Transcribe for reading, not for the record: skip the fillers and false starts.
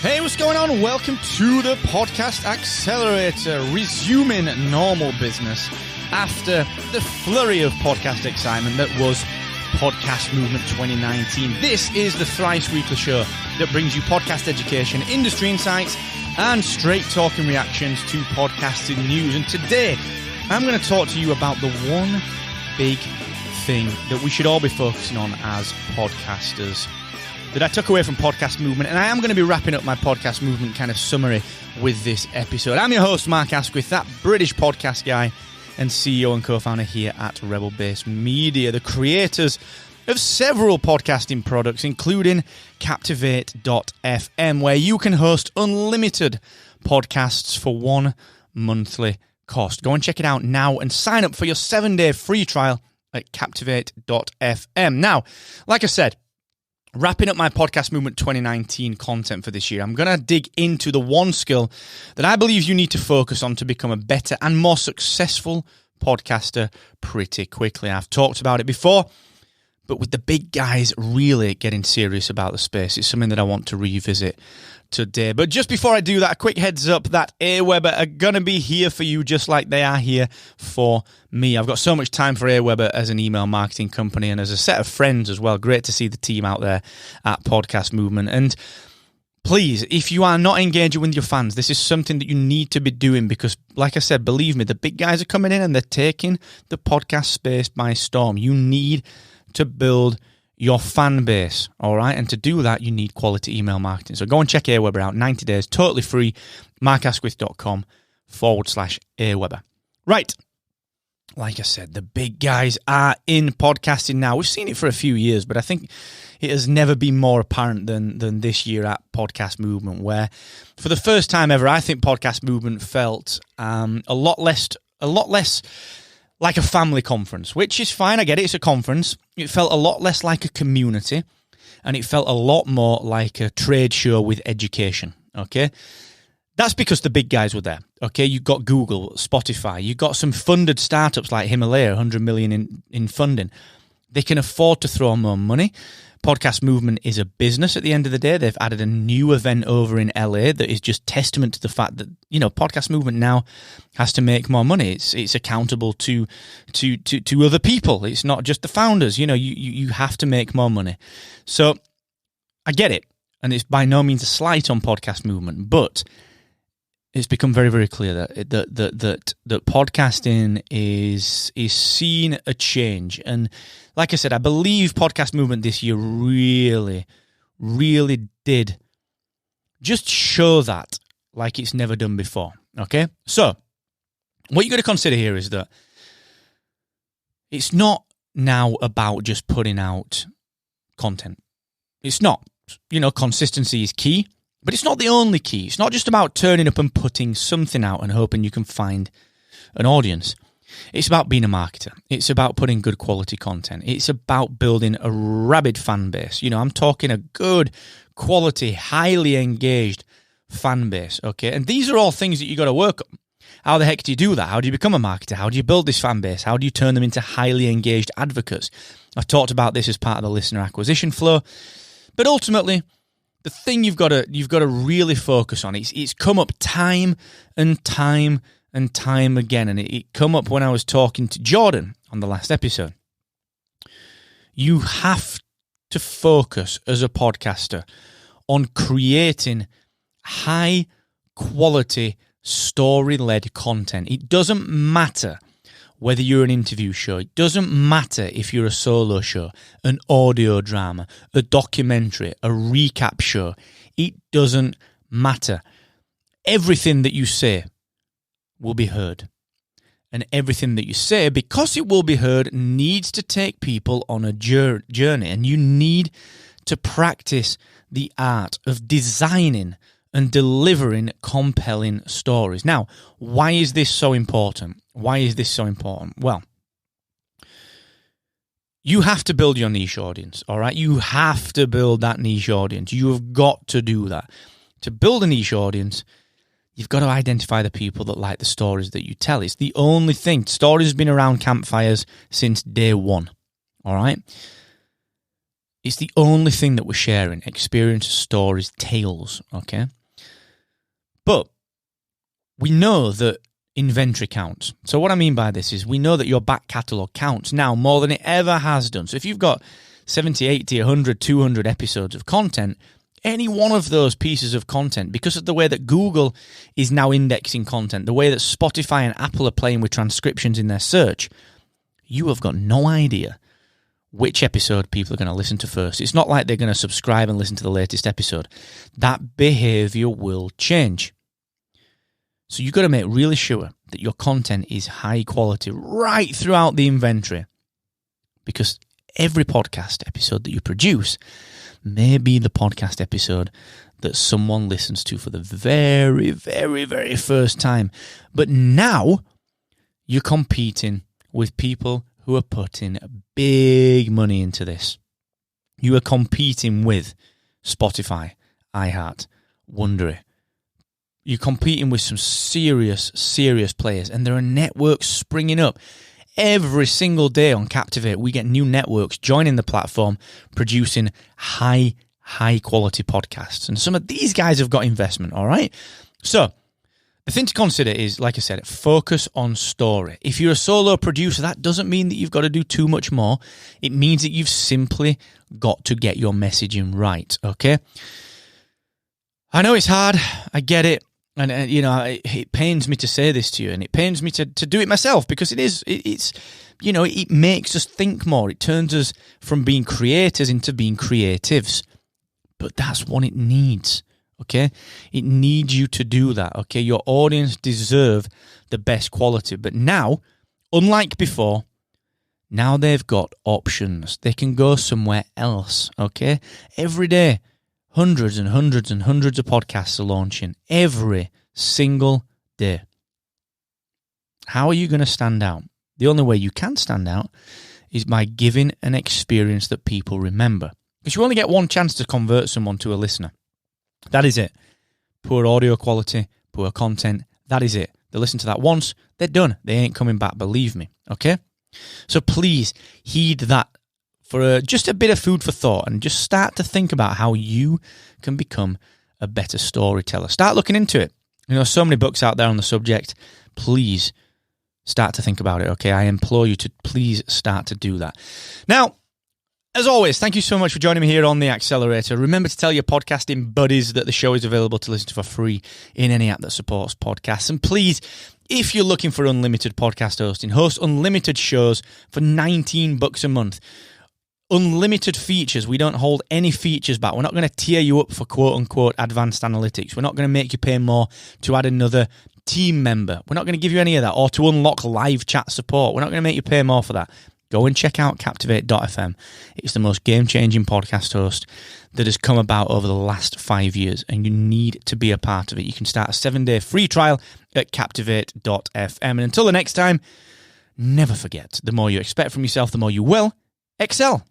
Hey, what's going on? Welcome to the Podcast Accelerator, resuming normal business after the flurry of podcast excitement that was Podcast Movement 2019. This is the thrice-weekly show that brings you podcast education, industry insights, and straight talking reactions to podcasting news. And today, I'm going to talk to you about the one big thing that we should all be focusing on as podcasters that I took away from Podcast Movement, and I am going to be wrapping up my Podcast Movement kind of summary with this episode. I'm your host, Mark Asquith, that British podcast guy and CEO and co-founder here at Rebel Base Media, the creators of several podcasting products, including Captivate.fm, where you can host unlimited podcasts for one monthly cost. Go and check it out now and sign up for your 7-day free trial at Captivate.fm. Now, like I said, wrapping up my Podcast Movement 2019 content for this year, I'm going to dig into the one skill that I believe you need to focus on to become a better and more successful podcaster pretty quickly. I've talked about it before, but with the big guys really getting serious about the space, it's something that I want to revisit today. But just before I do that, a quick heads up that AWeber are going to be here for you just like they are here for me. I've got so much time for AWeber as an email marketing company and as a set of friends as well. Great to see the team out there at Podcast Movement. And please, if you are not engaging with your fans, this is something that you need to be doing because, like I said, believe me, the big guys are coming in and they're taking the podcast space by storm. You need to build your fan base, all right? And to do that, you need quality email marketing. So go and check AWeber out, 90 days, totally free, markasquith.com/AWeber. Right. Like I said, the big guys are in podcasting now. We've seen it for a few years, but I think it has never been more apparent than this year at Podcast Movement, where for the first time ever, I think Podcast Movement felt a lot less like a family conference, which is fine. I get it. It's a conference. It felt a lot less like a community, and it felt a lot more like a trade show with education, okay? That's because the big guys were there, okay? You got Google, Spotify. You got some funded startups like Himalaya, 100 million in funding. They can afford to throw more money. Podcast Movement is a business at the end of the day. They've added a new event over in LA that is just testament to the fact that, you know, Podcast Movement now has to make more money. It's accountable to other people. It's not just the founders. You know, you have to make more money. So I get it. And it's by no means a slight on Podcast Movement, but it's become very, very clear that podcasting is seeing a change. And like I said, I believe Podcast Movement this year really, really did just show that like it's never done before. Okay? So, what you got to consider here is that it's not now about just putting out content. It's not. You know, consistency is key. But it's not the only key. It's not just about turning up and putting something out and hoping you can find an audience. It's about being a marketer. It's about putting good quality content. It's about building a rabid fan base. You know, I'm talking a good quality, highly engaged fan base, okay? And these are all things that you got to work on. How the heck do you do that? How do you become a marketer? How do you build this fan base? How do you turn them into highly engaged advocates? I've talked about this as part of the listener acquisition flow. But ultimately, the thing you've got to really focus on, it's come up time and time and time again, and it come up when I was talking to Jordan on the last episode. You have to focus as a podcaster on creating high-quality, story-led content. It doesn't matter whether you're an interview show. It doesn't matter if you're a solo show, an audio drama, a documentary, a recap show. It doesn't matter. Everything that you say will be heard. And everything that you say, because it will be heard, needs to take people on a journey. And you need to practice the art of designing and delivering compelling stories. Now, why is this so important? Why is this so important? Well, you have to build your niche audience, all right? You have to build that niche audience. You have got to do that. To build a niche audience, you've got to identify the people that like the stories that you tell. It's the only thing. Stories have been around campfires since day one, all right? It's the only thing that we're sharing. Experiences, stories, tales, okay? But we know that inventory counts. So what I mean by this is we know that your back catalogue counts now more than it ever has done. So if you've got 70, 80, 100, 200 episodes of content, any one of those pieces of content, because of the way that Google is now indexing content, the way that Spotify and Apple are playing with transcriptions in their search, you have got no idea which episode people are going to listen to first. It's not like they're going to subscribe and listen to the latest episode. That behavior will change. So you've got to make really sure that your content is high quality right throughout the inventory, because every podcast episode that you produce may be the podcast episode that someone listens to for the very, very, very first time. But now you're competing with people who are putting big money into this. You are competing with Spotify, iHeart, Wondery. You're competing with some serious players, and there are networks springing up. Every single day on Captivate, we get new networks joining the platform, producing high quality podcasts. And some of these guys have got investment, all right? So the thing to consider is, like I said, focus on story. If you're a solo producer, that doesn't mean that you've got to do too much more. It means that you've simply got to get your messaging right, okay? I know it's hard. I get it. And it pains me to say this to you, and it pains me to do it myself, because it makes us think more. It turns us from being creators into being creatives. But that's what it needs, okay? It needs you to do that, okay? Your audience deserve the best quality. But now, unlike before, now they've got options. They can go somewhere else, okay? Every day, hundreds and hundreds and hundreds of podcasts are launching every single day. How are you going to stand out? The only way you can stand out is by giving an experience that people remember. Because you only get one chance to convert someone to a listener. That is it. Poor audio quality, poor content, that is it. They listen to that once, they're done. They ain't coming back, believe me, okay? So please heed that for just a bit of food for thought, and just start to think about how you can become a better storyteller. Start looking into it. So many books out there on the subject. Please start to think about it, okay? I implore you to please start to do that. Now, as always, thank you so much for joining me here on The Accelerator. Remember to tell your podcasting buddies that the show is available to listen to for free in any app that supports podcasts. And please, if you're looking for unlimited podcast hosting, host unlimited shows for $19 a month. Unlimited features. We don't hold any features back. We're not going to tier you up for quote-unquote advanced analytics. We're not going to make you pay more to add another team member. We're not going to give you any of that, or to unlock live chat support. We're not going to make you pay more for that. Go and check out Captivate.fm. It's the most game-changing podcast host that has come about over the last 5 years, and you need to be a part of it. You can start a 7-day free trial at Captivate.fm. And until the next time, never forget, the more you expect from yourself, the more you will excel.